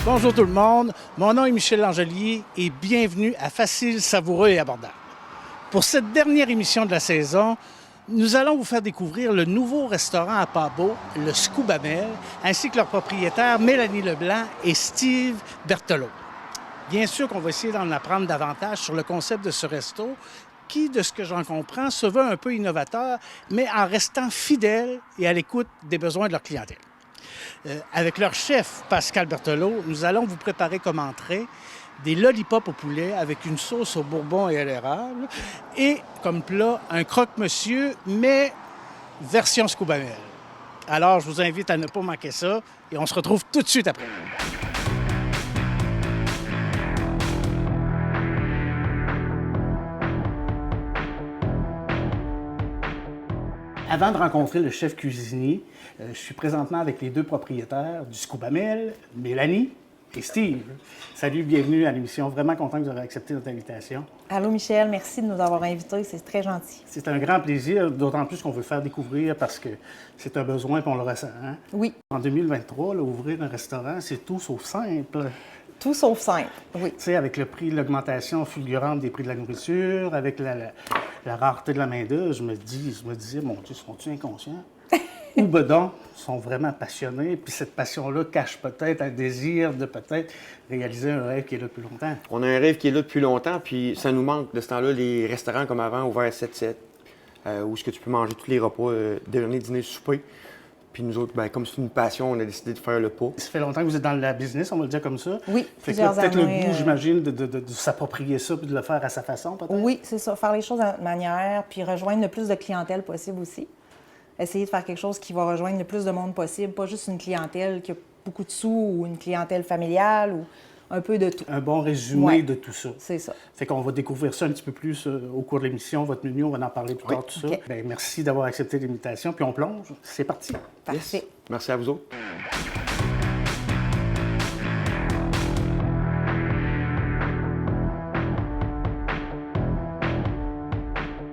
Bonjour tout le monde, mon nom est Michel Langelier et bienvenue à Facile, Savoureux et Abordable. Pour cette dernière émission de la saison, nous allons vous faire découvrir le nouveau restaurant à Pas-Beau, le Scoubamel, ainsi que leurs propriétaires Mélanie Leblanc et Steve Berthelot. Bien sûr qu'on va essayer d'en apprendre davantage sur le concept de ce resto qui, de ce que j'en comprends, se veut un peu innovateur, mais en restant fidèle et à l'écoute des besoins de leur clientèle. Avec leur chef, Pascal Berthelot, nous allons vous préparer comme entrée des lollipops au poulet avec une sauce au bourbon et à l'érable et comme plat, un croque-monsieur, mais version Scoubamel. Alors, je vous invite à ne pas manquer ça et on se retrouve tout de suite après. Avant de rencontrer le chef cuisinier, je suis présentement avec les deux propriétaires du Scoubamel, Mélanie et Steve. Salut, bienvenue à l'émission. Vraiment content que vous ayez accepté notre invitation. Allô Michel, merci de nous avoir invités, c'est très gentil. C'est un grand plaisir, d'autant plus qu'on veut le faire découvrir parce que c'est un besoin et on le ressent. Hein? Oui. En 2023, là, ouvrir un restaurant, c'est tout sauf simple. Tout sauf simple, oui. Tu sais, avec le prix, l'augmentation fulgurante des prix de la nourriture, avec la rareté de la main-d'œuvre, je me disais, mon Dieu, sont-ils inconscients? Ou bedon, sont vraiment passionnés, puis cette passion-là cache peut-être un désir de peut-être réaliser un rêve qui est là depuis longtemps. On a un rêve qui est là depuis longtemps, puis ça nous manque de ce temps-là, les restaurants comme avant, ouverts 7-7, où est-ce que tu peux manger tous les repas, déjeuner, dîner, souper. Puis nous autres, bien, comme c'est une passion, on a décidé de faire le pas. Ça fait longtemps que vous êtes dans la business, on va le dire comme ça. Oui, fait que là, peut-être le années, goût, j'imagine, de s'approprier ça puis de le faire à sa façon, peut-être? Oui, c'est ça, faire les choses à notre manière, puis rejoindre le plus de clientèle possible aussi. Essayer de faire quelque chose qui va rejoindre le plus de monde possible, pas juste une clientèle qui a beaucoup de sous ou une clientèle familiale ou un peu de tout. Un bon résumé de tout ça. C'est ça. Fait qu'on va découvrir ça un petit peu plus au cours de l'émission, votre menu, on va en parler plus tard, tout ça. Bien, merci d'avoir accepté l'invitation, puis on plonge. C'est parti. Parfait. Yes. Merci à vous autres.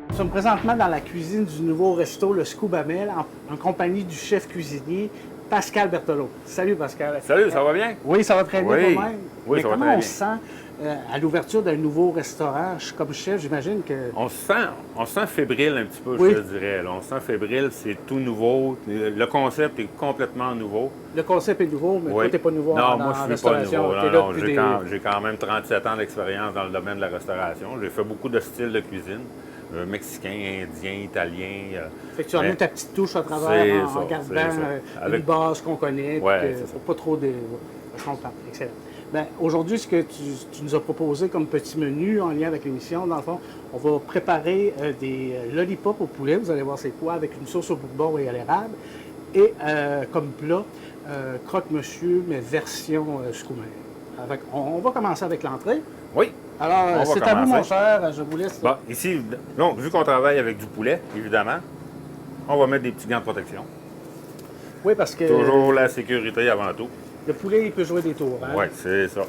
Nous sommes présentement dans la cuisine du nouveau resto, le Scoubamel, en compagnie du chef cuisinier Pascal Berthelot. Salut Pascal. Salut, ça va bien? Oui, ça va très bien Oui. toi-même. Oui, Mais ça va comment très on bien. se sent à l'ouverture d'un nouveau restaurant? Comme chef, j'imagine que... On se sent fébrile un petit peu, Oui. je te dirais. Là. On se sent fébrile, c'est tout nouveau. Le concept est complètement nouveau. Le concept est nouveau, mais Oui. toi, t'es pas nouveau non, en moi, je suis pas restauration. nouveau. T'es Non, là non, depuis j'ai quand même 37 ans d'expérience dans le domaine de la restauration. J'ai fait beaucoup de styles de cuisine. Mexicain, indien, italien. Fait que tu as mis ta petite touche à c'est travers en ça, gardant c'est ça. une Avec- base qu'on connaît. Ouais, puis que c'est ça. faut pas trop de... Je comprends. Excellent. Bien, aujourd'hui, ce que tu nous as proposé comme petit menu en lien avec l'émission, dans le fond, on va préparer des lollipops au poulet. Vous allez voir c'est quoi, avec une sauce au bourbon et à l'érable. Et comme plat, croque-monsieur, mais version Scoubamel. On va commencer avec l'entrée. Oui. Alors, On va c'est à vous, mon commencer. cher. Je vous laisse... Bon, ici, donc, vu qu'on travaille avec du poulet, évidemment, on va mettre des petits gants de protection. Oui, parce que Toujours la sécurité avant tout. le poulet, il peut jouer des tours. Hein? Oui, c'est ça.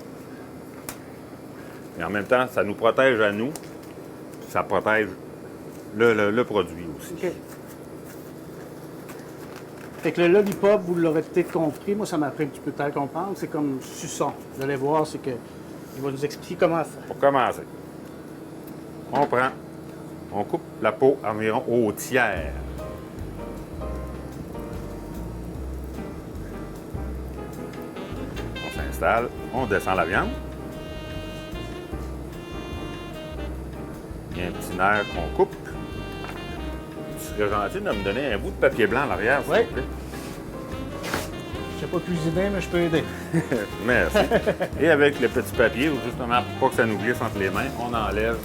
Et en même temps, ça nous protège à nous, puis ça protège le produit aussi. OK. Fait que le lollipop, vous l'aurez peut-être compris, moi ça m'a pris un petit peu de temps à comprendre, c'est comme suçon. Vous allez voir, c'est que il va nous expliquer comment faire. Pour commencer, on coupe la peau environ au tiers. On s'installe, on descend la viande. Il y a un petit nerf qu'on coupe. Tu serais gentil de me donner un bout de papier blanc à l'arrière, s'il Oui. vous plaît. Je sais pas cuisiner, mais je peux aider. Merci. Et avec le petit papier, justement, pour pas que ça nous glisse entre les mains, on enlève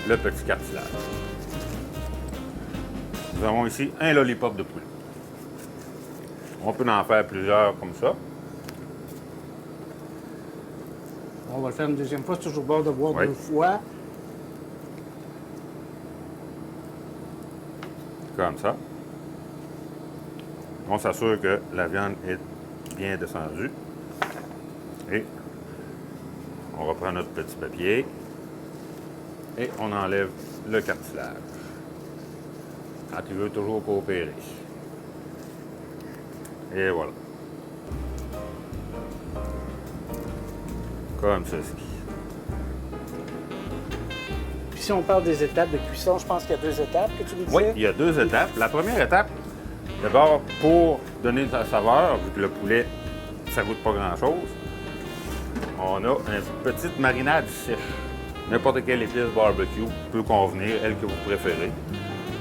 le petit cartilage. Nous avons ici un lollipop de poulet. On peut en faire plusieurs comme ça. On va le faire une deuxième fois, c'est toujours bon de voir Oui. 2 fois. Comme ça. On s'assure que la viande est bien descendue. Et on reprend notre petit papier et on enlève le cartilage. Quand tu veux toujours coopérer. Et voilà. comme ceci. Puis si on parle des étapes de cuisson, je pense qu'il y a 2 étapes que tu me disais. Oui, il y a 2 étapes. La première étape, d'abord, pour donner de la saveur, vu que le poulet, ça goûte pas grand-chose, on a une petite marinade sèche. N'importe quelle épice barbecue peut convenir, elle que vous préférez.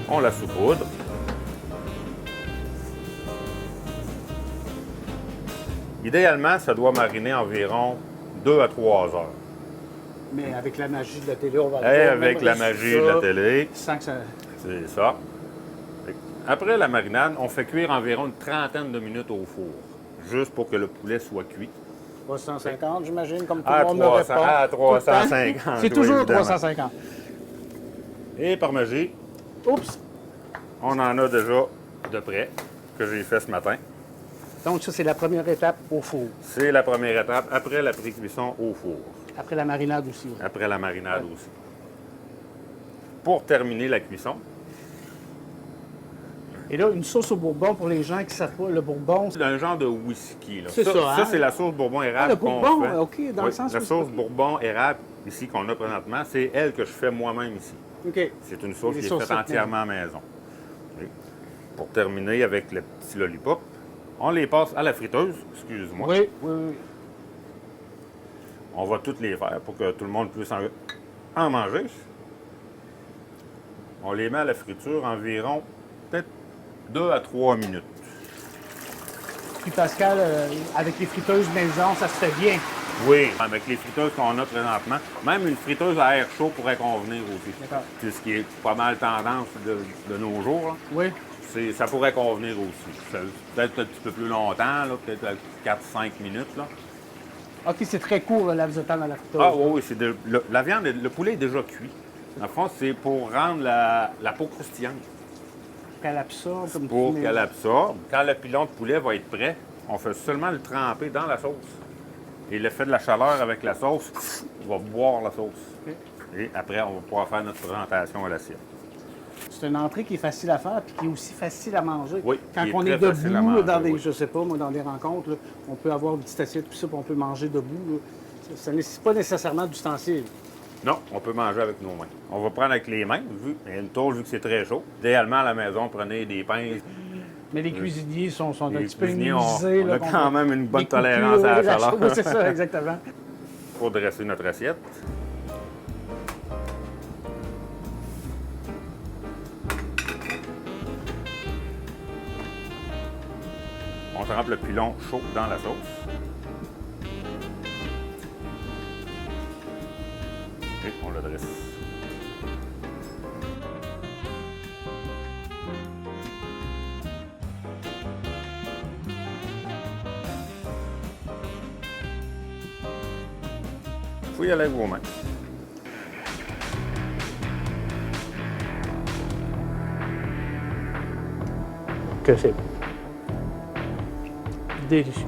On la saupoudre. Idéalement, ça doit mariner environ 2 à 3 heures. Mais avec la magie de la télé, on va Et le avec la magie de la télé, Sans que ça... c'est ça. Après la marinade, on fait cuire environ une trentaine de minutes au four, juste pour que le poulet soit cuit. 350, j'imagine, comme tout À le monde me 300, répond. à Tout le temps. 350, C'est oui, toujours évidemment. 350. Et par magie, Oups! on en a déjà de près, que j'ai fait ce matin. Donc ça, c'est la première étape au four. C'est la première étape après la pré-cuisson au four. Après la marinade aussi. Après la marinade aussi. Pour terminer la cuisson, Et là, une sauce au bourbon, pour les gens qui ne savent pas, le bourbon, c'est un genre de whisky. Là. C'est ça, hein? c'est la sauce bourbon érable le qu'on bourbon, fait. OK, dans le sens La où- sauce bourbon érable, ici, qu'on a présentement, c'est elle que je fais moi-même ici. OK. C'est une sauce Les qui est sauces faite faites entièrement à maison. OK. Pour terminer avec le petit lollipop, on les passe à la friteuse, excuse-moi. Oui, oui, oui. On va toutes les faire pour que tout le monde puisse en manger. On les met à la friture environ peut-être 2 à 3 minutes. Puis Pascal, avec les friteuses maison, ça se fait bien. Oui, avec les friteuses qu'on a présentement, même une friteuse à air chaud pourrait convenir aussi. D'accord. C'est ce qui est pas mal tendance de nos jours. Là. Oui. Ça pourrait convenir aussi. Peut-être un petit peu plus longtemps, là, peut-être 4-5 minutes. Là. OK, c'est très court, le laps de temps dans la friteuse. Ah oui, la viande, le poulet est déjà cuit. Dans le fond, c'est pour rendre la peau croustillante. Qu'elle absorbe, comme Pour tu dis. qu'elle absorbe. Quand le pilon de poulet va être prêt, on fait seulement le tremper dans la sauce. Et l'effet de la chaleur avec la sauce va boire la sauce. OK. Et après, on va pouvoir faire notre présentation à l'assiette. C'est une entrée qui est facile à faire puis qui est aussi facile à manger. Oui, Quand qui est on est très facile à debout, manger, dans des, oui. je sais pas, moi, dans des rencontres, là, on peut avoir une petite assiette puis ça, puis on peut manger debout. Là. Ça ne nécessite pas nécessairement d'ustensiles. Non, on peut manger avec nos mains. On va prendre avec les mains, il y a une tour vu que c'est très chaud. Idéalement, à la maison, prenez des pinces. Mais les cuisiniers sont un Les petit peu cuisiniers, immunisés. on là, a quand même une bonne les coupures, tolérance à la chaleur. Oui, c'est ça, exactement. Pour dresser notre assiette. On trempe le pilon chaud dans la sauce. Et on le dresse. Il faut y aller avec vos mains. Que c'est délicieux.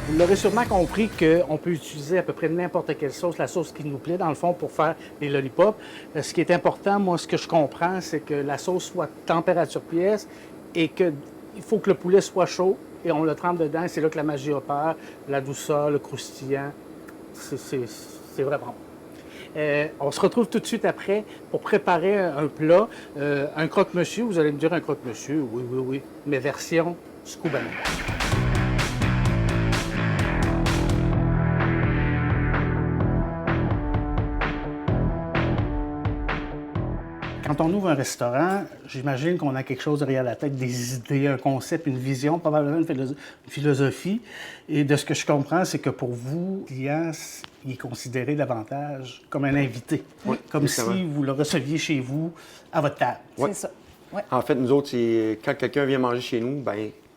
Vous l'aurez sûrement compris qu'on peut utiliser à peu près n'importe quelle sauce, la sauce qui nous plaît, dans le fond, pour faire des lollipops. Ce qui est important, moi, ce que je comprends, c'est que la sauce soit température pièce et qu'il faut que le poulet soit chaud et on le trempe dedans. C'est là que la magie opère, la douceur, le croustillant. C'est vraiment bon. On se retrouve tout de suite après pour préparer un plat, un croque-monsieur. Vous allez me dire un croque-monsieur, oui, oui, oui, mais version scuba. Quand on ouvre un restaurant, j'imagine qu'on a quelque chose derrière la tête, des idées, un concept, une vision, probablement une philosophie. Et de ce que je comprends, c'est que pour vous, le client, il est considéré davantage comme un invité. Oui, Comme exactement. si vous le receviez chez vous, à votre table. Ouais. C'est ça. Ouais. En fait, nous autres, c'est quand quelqu'un vient manger chez nous, ben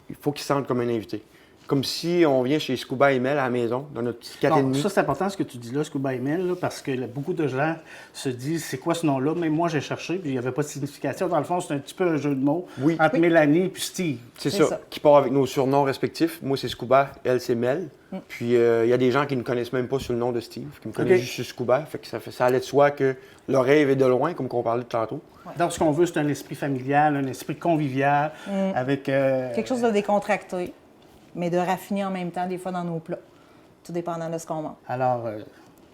il faut qu'il se sente comme un invité. Comme si on vient chez Scuba et Mel à la maison, dans notre petit 4,5. Bon, ça, c'est important ce que tu dis là, Scuba Email, là, parce que beaucoup de gens se disent c'est quoi ce nom-là? Même moi, j'ai cherché, puis il n'y avait pas de signification. Dans le fond, c'est un petit peu un jeu de mots Oui. entre Mélanie et Steve. C'est C'est ça, ça. qui part avec nos surnoms respectifs. Moi, c'est Scuba, elle, c'est Mel. Puis, il y a des gens qui ne connaissent même pas sous le nom de Steve, qui me connaissent OK. juste sur Scuba. Fait que ça allait de soi que le rêve est de loin, comme qu'on parlait tantôt. Donc, ce qu'on veut, c'est un esprit familial, un esprit convivial, avec... Quelque chose de décontracté, mais de raffiné en même temps, des fois, dans nos plats. tout dépendant de ce qu'on mange. Alors,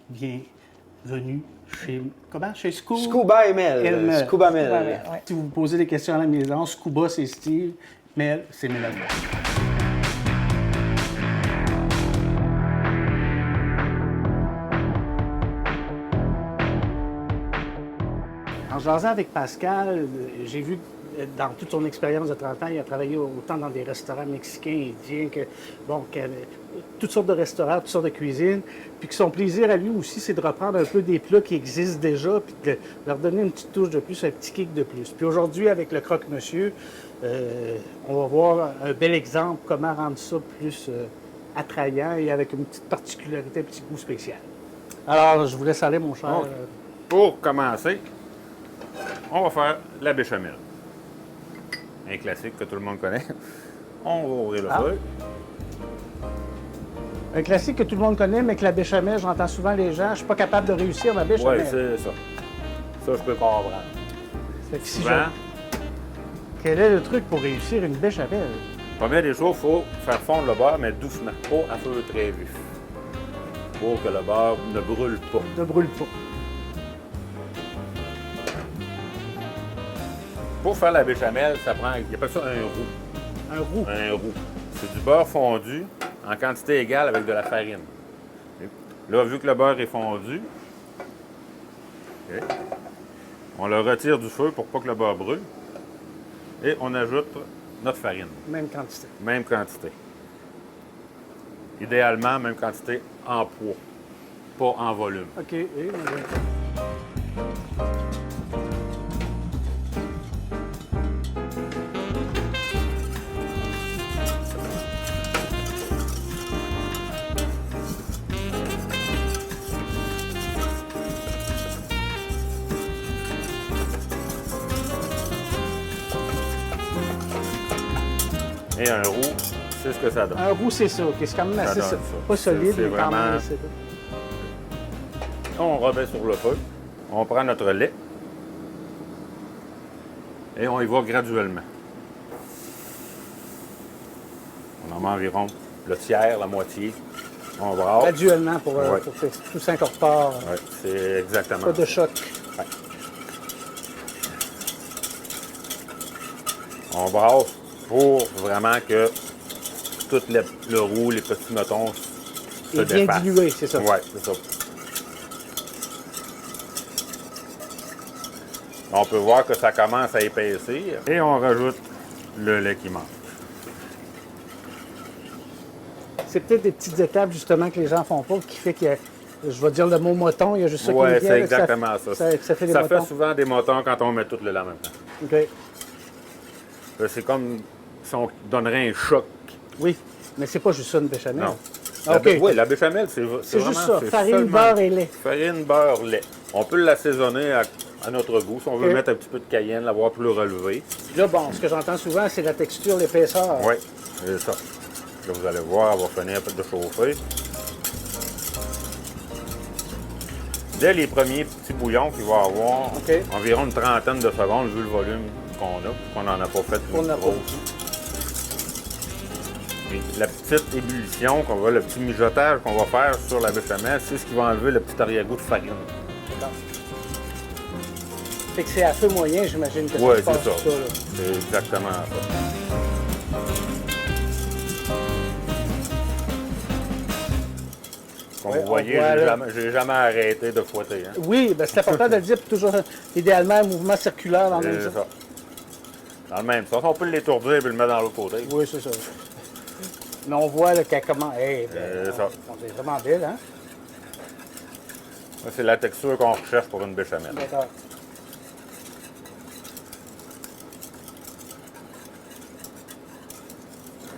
bienvenue chez... Comment? Chez Scuba? Scuba et Mel. Mel. Scuba Mel. Ouais. Si vous me posez des questions à la maison, Scuba, c'est Steve, Mel, c'est Mélanie. En jasant avec Pascal, j'ai vu dans toute son expérience de 30 ans, il a travaillé autant dans des restaurants mexicains, indiens, toutes sortes de restaurants, toutes sortes de cuisines, puis que son plaisir à lui aussi, c'est de reprendre un peu des plats qui existent déjà, puis de leur donner une petite touche de plus, un petit kick de plus. Puis aujourd'hui, avec le croque-monsieur, on va voir un bel exemple, comment rendre ça plus attrayant et avec une petite particularité, un petit goût spécial. Alors, je vous laisse aller, mon cher. Bon. Pour commencer, on va faire la béchamel. Un classique que tout le monde connaît. On va ouvrir le feu. Un classique que tout le monde connaît, mais que la béchamel, j'entends souvent les gens, je suis pas capable de réussir ma Oui, béchamel. c'est ça. Ça, je peux comprendre. Fait que si Souvent, Quel est le truc pour réussir une béchamel? première des choses, il faut faire fondre le beurre, mais doucement, pas à feu très vif. Pour que le beurre ne brûle pas. Ne brûle pas. Pour faire la béchamel, ça prend, il appelle ça un roux. Un roux. Un roux. C'est du beurre fondu en quantité égale avec de la farine. Là, vu que le beurre est fondu, on le retire du feu pour pas que le beurre brûle. Et on ajoute notre farine. Même quantité. Même quantité. Idéalement, même quantité en poids, pas en volume. OK. Et un roux, c'est ce que ça donne. Un roux, c'est ça. OK. C'est quand même assez donne ça. pas solide, C'est mais quand vraiment- même assez. On remet sur le feu. On prend notre lait. Et on y va graduellement. On en met environ le tiers, la moitié. On brasse. Graduellement pour Ouais. que tout s'incorpore. Ouais, c'est exactement. Pas de choc. Ouais. On brasse pour vraiment que tout le roux, les petits motons se Et bien défassent. dilué, c'est ça. Oui, c'est ça. On peut voir que ça commence à épaissir et on rajoute le lait qui manque. C'est peut-être des petites étapes, justement, que les gens font pas, qui fait que, je vais dire le mot moton, il y a juste ça qui Oui, me vient. c'est là, que exactement ça. Ça fait des Ça motons. fait souvent des motons quand on met tout le lait en même temps. OK. C'est comme si on donnerait un choc. Oui, mais c'est pas juste ça, une béchamel. Non. OK. Oui, la béchamel, c'est C'est vraiment... juste ça, c'est farine, seulement beurre et lait. Farine, beurre, lait. On peut l'assaisonner à notre goût. Si on veut OK. mettre un petit peu de cayenne, l'avoir plus relevé. Là, bon, ce que j'entends souvent, c'est la texture, l'épaisseur. Oui, c'est ça. Là, vous allez voir, elle va finir un peu de chauffer. Dès les premiers petits bouillons qu'il va avoir, OK. environ une trentaine de secondes, vu le volume qu'on a, qu'on n'en a pas fait On une n'a pas. grosse. Puis la petite ébullition, le petit mijotage qu'on va faire sur la béchamel, c'est ce qui va enlever le petit arrière-goût de farine. Fait que c'est à feu moyen, j'imagine que Oui, ça se c'est passe ça. là. C'est exactement ça. Comme Ouais, vous voyez, on voit, là. j'ai jamais arrêté de fouetter. Hein. Oui, ben c'est important de le dire, puis toujours idéalement un mouvement circulaire dans le C'est ça. Dans le même sens, on peut l'étourdir et le mettre dans l'autre côté. Oui, c'est ça. Mais on voit là, qu'elle commence. Hey, C'est ça. C'est vraiment belle, hein? Ça, c'est la texture qu'on recherche pour une béchamel. D'accord.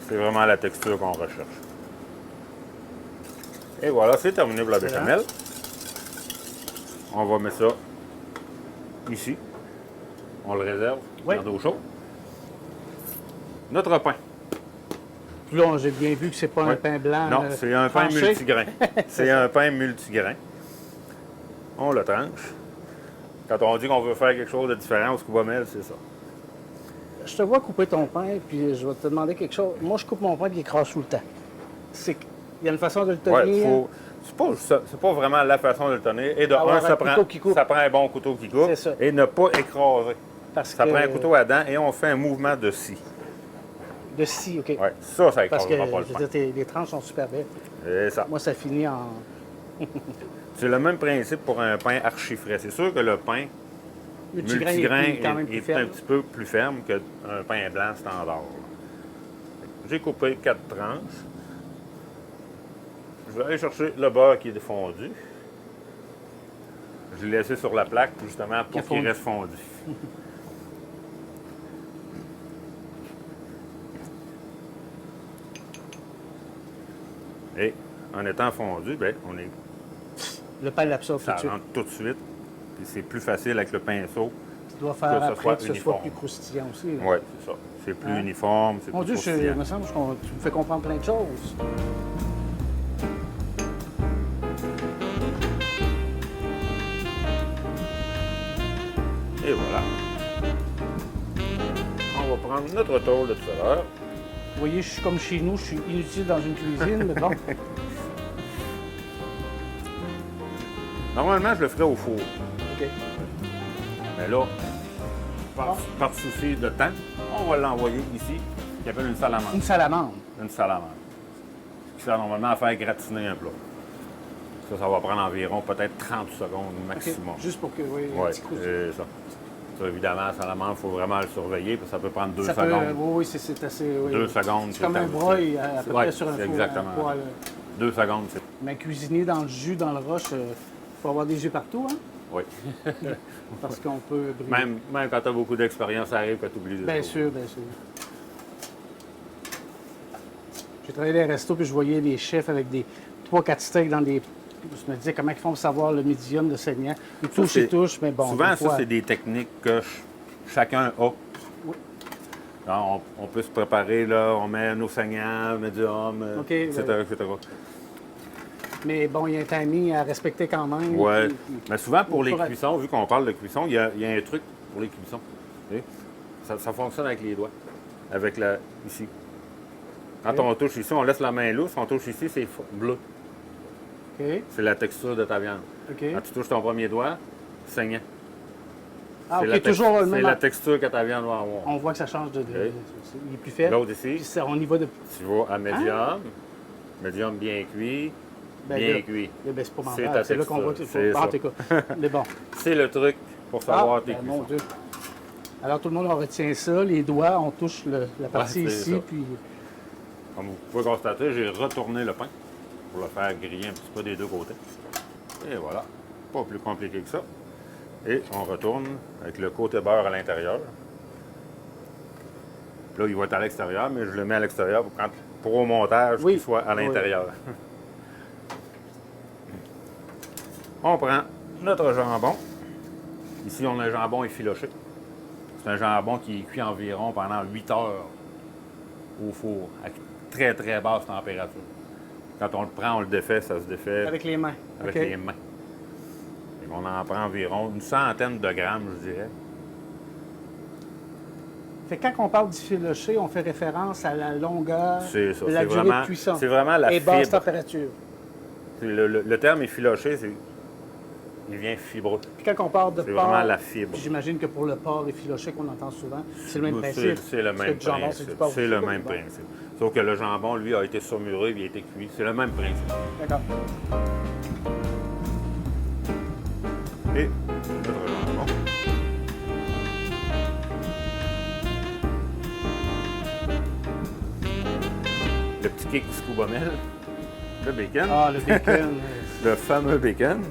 C'est vraiment la texture qu'on recherche. Et voilà, c'est terminé pour la béchamel. On va mettre ça ici. On le réserve Oui. dans l'eau chaude. Notre pain. Puis là, j'ai bien vu que c'est pas un Oui. pain blanc. Non, c'est un pain tranché. multigrain. C'est un pain multigrain. On le tranche. Quand on dit qu'on veut faire quelque chose de différent au Scuba Mel, c'est ça. Je te vois couper ton pain, puis je vais te demander quelque chose. Moi, je coupe mon pain, puis il écrase tout le temps. C'est Il y a une façon de le Ouais, tenir. c'est pas vraiment la façon de le tenir. Et de Avoir un, un couteau qui coupe. ça prend un bon couteau qui coupe. C'est ça. Et ne pas écraser. Parce Ça que- prend un couteau à dents et on fait un mouvement de scie. De scie, OK. Ouais, ça Parce écrasera que, pas je le veux pain. dire, les tranches sont super belles. Et ça. Moi, ça finit en... C'est le même principe pour un pain archi frais. C'est sûr que le pain Multigrain multigrain est quand même plus est ferme. un petit peu plus ferme qu'un pain blanc standard. J'ai coupé 4 tranches. Je vais aller chercher le beurre qui est fondu. Je l'ai laissé sur la plaque justement Qui est pour qu'il fondu. reste fondu. Et en étant fondu, ben, Le pain l'absorbe tout ça de suite. rentre tout de suite. Puis c'est plus facile avec le pinceau. Tu dois faire que ce après soit que ce soit uniforme. plus croustillant aussi. là. Oui, c'est ça. C'est plus Hein? uniforme, c'est Mon plus Dieu, il croustillant. me semble que tu me fais comprendre plein de choses. Et voilà. On va prendre notre tour de tout à l'heure. Vous voyez, je suis comme chez nous, je suis inutile dans une cuisine, mais bon. Normalement, je le ferais au four. OK. Mais là, par souci de temps, on va l'envoyer ici, qui appelle une salamande. Une salamande. Une salamande. Qui sert normalement à faire gratiner un plat. Ça va prendre environ peut-être 30 secondes OK. maximum. Juste pour que, oui, un Oui, petit coup. c'est ça. Ça, évidemment, la salamande, il faut vraiment le surveiller, parce que ça peut prendre 2 Ça peut, secondes. oui, c'est assez... Oui. 2 secondes, C'est comme un terminé. broil à peu Ouais, près sur un c'est four. exactement. Un poêle. 2 secondes, c'est... Mais cuisiner dans le jus, dans le roche, il faut avoir des yeux partout, hein? Oui. Parce qu'on peut brûler. Même quand tu as beaucoup d'expérience, ça arrive que tu oublies des Bien choses. sûr, bien sûr. J'ai travaillé dans les restos, puis je voyais les chefs avec des 3-4 steaks dans des... Je me disais, comment ils font pour savoir le médium, le saignant? Ils touchent c'est- et touchent, mais bon, Souvent, des fois- ça, c'est des techniques que chacun a. Oui. Alors, on peut se préparer, là, on met nos saignants, médium, OK, etc., ouais. etc. Mais bon, il y a un timing à respecter quand même. Ouais. Puis- Mais souvent, pour les Pour- cuissons, vu qu'on parle de cuisson, il y a un truc pour les cuissons. Vous voyez? Ça fonctionne avec les doigts. Avec la... ici. Quand on touche ici, on laisse la main lousse. On touche ici, c'est bleu. OK, C'est la texture de ta viande. OK. Quand tu touches ton premier doigt, saignant. Ah, C'est OK, la toujours le C'est même... la texture que ta viande va avoir. On voit que ça change de... OK. Il est plus faible. L'autre Puis ici, ça, on y va de... tu vas à médium. Médium bien cuit. Ben bien là, cuit. Ben, c'est pas C'est mental. ta C'est là qu'on voit que texture, c'est c'est pas... ça. En tout cas. Mais bon. C'est le truc pour savoir tes ben, cuissons. mon Dieu. Alors, tout le monde, on retient ça. Les doigts, on touche la partie c'est ici, ça. puis... Comme vous pouvez constater, j'ai retourné le pain pour le faire griller un petit peu des deux côtés. Et voilà. Pas plus compliqué que ça. Et on retourne avec le côté beurre à l'intérieur. Là, il va être à l'extérieur, mais je le mets à l'extérieur pour au montage Oui. qu'il soit à Oui. l'intérieur. On prend notre jambon. Ici, on a un jambon effiloché. C'est un jambon qui est cuit environ pendant 8 heures au four, à très, très basse température. Quand on le prend, on le défait, ça se défait Avec les mains. avec OK. les mains. Et on en prend environ une centaine de grammes, je dirais. Fait que quand on parle d'effiloché, on fait référence à la longueur, C'est ça. la C'est durée vraiment, de cuisson. c'est vraiment la Et basse fibre. température. C'est le terme effiloché, il vient fibreux. Puis quand on parle de C'est porc, vraiment la fibre. puis j'imagine que pour le porc effiloché qu'on entend souvent, c'est le même C'est- principe. C'est le Parce même que du jambon, c'est principe. du porc C'est le aussi, même bon. principe. Sauf que le jambon, lui, a été saumuré, il a été cuit. C'est le même principe. D'accord. Et notre jambon. Le petit cake scoubomel, le bacon, Ah, le bacon. le fameux bacon.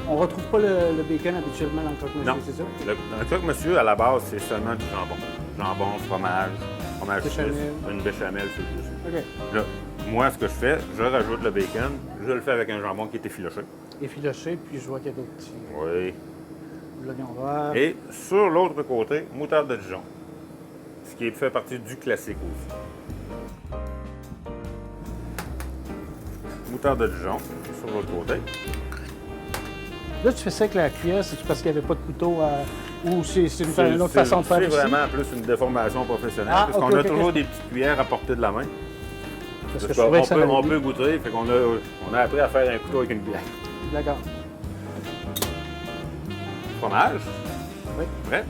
On retrouve pas le bacon habituellement dans le croque-monsieur, Non. c'est ça? Dans le croque-monsieur, à la base, c'est seulement du jambon. Jambon, fromage Béchamel. suisse, une béchamel sur le dessus. OK. Là, moi, ce que je fais, je rajoute le bacon, je le fais avec un jambon qui est effiloché. Effiloché, puis je vois qu'il y a d'autres petits Oui. l'oignon vert. Et sur l'autre côté, moutarde de Dijon. Ce qui fait partie du classique aussi. Moutarde de Dijon sur l'autre côté. Là, tu fais ça avec la cuillère, c'est parce qu'il n'y avait pas de couteau ou c'est une autre façon de faire C'est aussi? vraiment plus une déformation professionnelle. Ah, parce ok, qu'on a ok, toujours ok. des petites cuillères à portée de la main. parce que je Parce trouvais qu'on que ça peut, valait on bien. peut goûter, fait qu'on a appris à faire un couteau avec une bière. D'accord. Fromage. Oui. Prêt?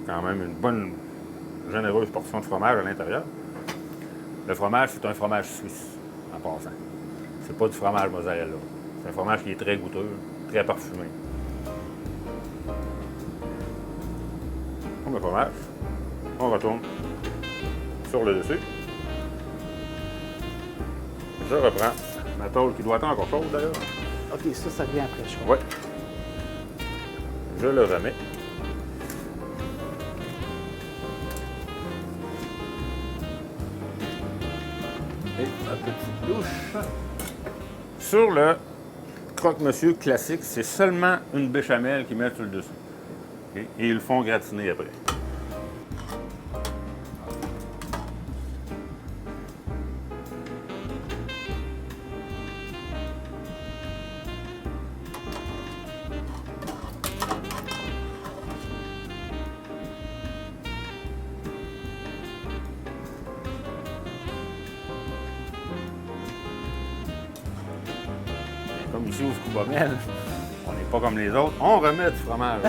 Quand même une bonne, généreuse portion de fromage à l'intérieur. Le fromage, c'est un fromage suisse, en passant. C'est pas du fromage mozzarella. C'est un fromage qui est très goûteux, très parfumé. On met le fromage. On retourne sur le dessus. Je reprends ma tôle qui doit être encore chaude d'ailleurs. OK, ça vient après, je crois. Oui. Je le remets. Et ma petite douche. Sur le croque-monsieur classique, c'est seulement une béchamel qu'ils mettent sur le dessus. OK? Et ils le font gratiner après. Comme ici au Scoubamel, on n'est pas comme les autres, on remet du fromage.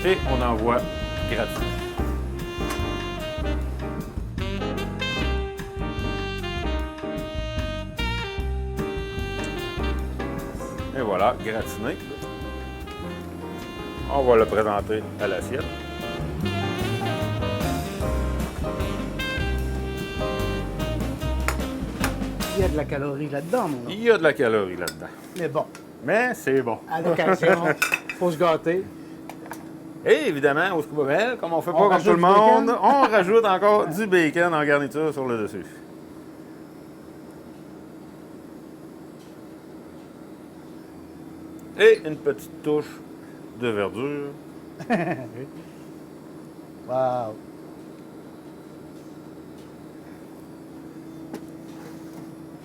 Et on envoie gratiner. Et voilà, gratiné. On va le présenter à l'assiette. Il y a de la calorie là-dedans, mon gars. Il y a de la calorie là-dedans. Mais bon, Mais c'est bon. à l'occasion, faut se gâter. Et évidemment, au Scoubamel, comme on fait On pas comme rajoute tout le du monde, bacon. on rajoute encore du bacon en garniture sur le dessus. Et une petite touche de verdure. Wow.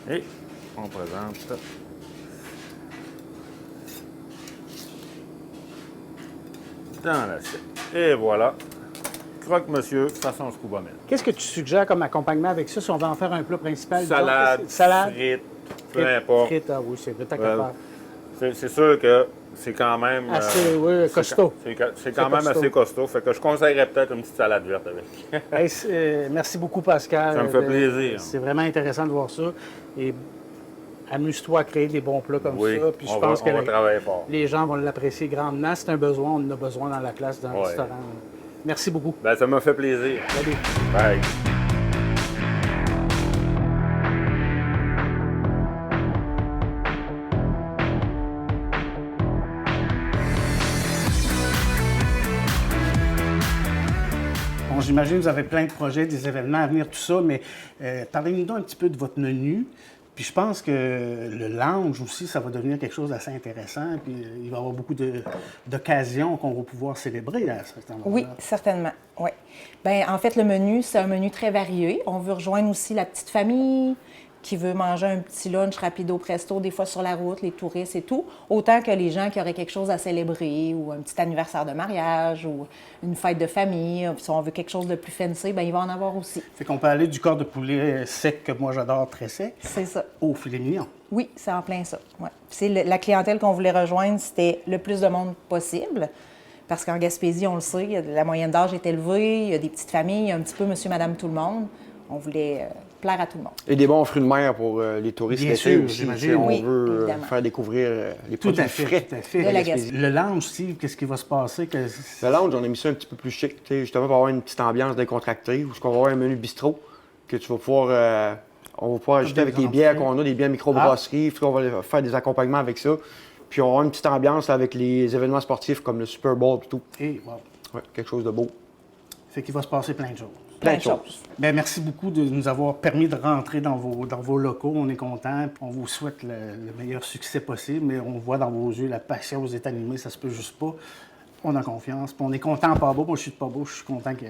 Et on présente dans l'assiette. Et voilà, croque-monsieur façon Scoubamel. Qu'est-ce que tu suggères comme accompagnement avec ça si on va en faire un plat principal? Salade, Salade, frites, peu importe. frites, ah oui, c'est vrai, t'as qu'à Euh, faire. C'est sûr que c'est quand même... Assez, oui, costaud. C'est quand même costaud. assez costaud. Fait que je conseillerais peut-être une petite salade verte avec. Hey, merci beaucoup, Pascal. Ça me fait plaisir. C'est vraiment intéressant de voir ça. Et amuse-toi à créer des bons plats comme Oui, ça. Puis je on pense va que travailler fort. les gens vont l'apprécier grandement. C'est un besoin, on en a besoin dans la classe d'un Ouais. restaurant. Merci beaucoup. Ben, ça m'a fait plaisir. Salut. Bye. Bon, j'imagine que vous avez plein de projets, des événements à venir, tout ça, mais parlez-nous donc un petit peu de votre menu. Puis je pense que le lounge aussi, ça va devenir quelque chose d'assez intéressant. Puis il va y avoir beaucoup d'occasions qu'on va pouvoir célébrer à cet endroit-là. Oui, certainement. Oui. Bien, en fait, le menu, c'est un menu très varié. On veut rejoindre aussi la petite famille qui veut manger un petit lunch rapido presto, des fois sur la route, les touristes et tout, autant que les gens qui auraient quelque chose à célébrer ou un petit anniversaire de mariage ou une fête de famille. Si on veut quelque chose de plus fancy, bien, il va en avoir aussi. Fait qu'on peut aller du corps de poulet sec, que moi j'adore, très sec, C'est ça. au filet mignon. Oui, c'est en plein ça. Ouais. C'est la clientèle qu'on voulait rejoindre, c'était le plus de monde possible. Parce qu'en Gaspésie, on le sait, la moyenne d'âge est élevée, il y a des petites familles, il y a un petit peu monsieur, madame, tout le monde. On voulait plaire à tout le monde. Et des bons fruits de mer pour les touristes Bien l'été sûr, aussi. j'imagine. Si on Oui, veut évidemment. faire découvrir les Tout produits à fait, frais. tout à fait. De la Gaspésie. Le lounge, Steve, qu'est-ce qui va se passer? Le lounge, on a mis ça un petit peu plus chic, tu sais, justement pour avoir une petite ambiance décontractée, où on va avoir un menu bistrot que tu vas pouvoir, on va pouvoir ajouter des avec les grands bières frais. qu'on a, des bières microbrasseries, puis on va faire des accompagnements avec ça. Puis on va avoir une petite ambiance là, avec les événements sportifs comme le Super Bowl et tout. Et, wow. Ouais, quelque chose de beau. Fait qu'il va se passer plein de choses. Plein de choses. Bien, merci beaucoup de nous avoir permis de rentrer dans vos locaux. On est contents. On vous souhaite le meilleur succès possible, mais on voit dans vos yeux la passion, vous êtes animés, ça se peut juste pas. On a confiance. Puis on est content en Pabo. Moi, je suis de Pabo. Je suis content que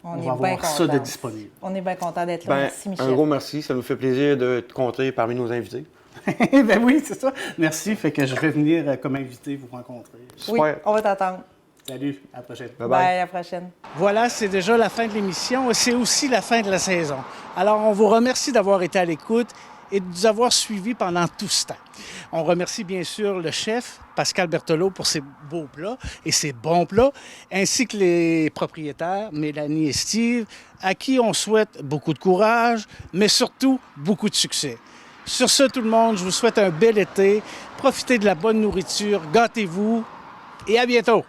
On est va bien avoir ça de contents. disponible. On est bien content d'être là. Ben, Merci, Michel. un gros merci. Ça nous fait plaisir de te compter parmi nos invités. Ben oui, c'est ça. Merci. Fait que je vais venir comme invité vous rencontrer. Oui, Super. on va t'attendre. Salut, à la prochaine. Bye Bye, bye. à la prochaine. Voilà, c'est déjà la fin de l'émission et c'est aussi la fin de la saison. Alors, on vous remercie d'avoir été à l'écoute et de nous avoir suivis pendant tout ce temps. On remercie bien sûr le chef, Pascal Berthelot, pour ses beaux plats et ses bons plats, ainsi que les propriétaires, Mélanie et Steve, à qui on souhaite beaucoup de courage, mais surtout beaucoup de succès. Sur ce, tout le monde, je vous souhaite un bel été. Profitez de la bonne nourriture, gâtez-vous et à bientôt!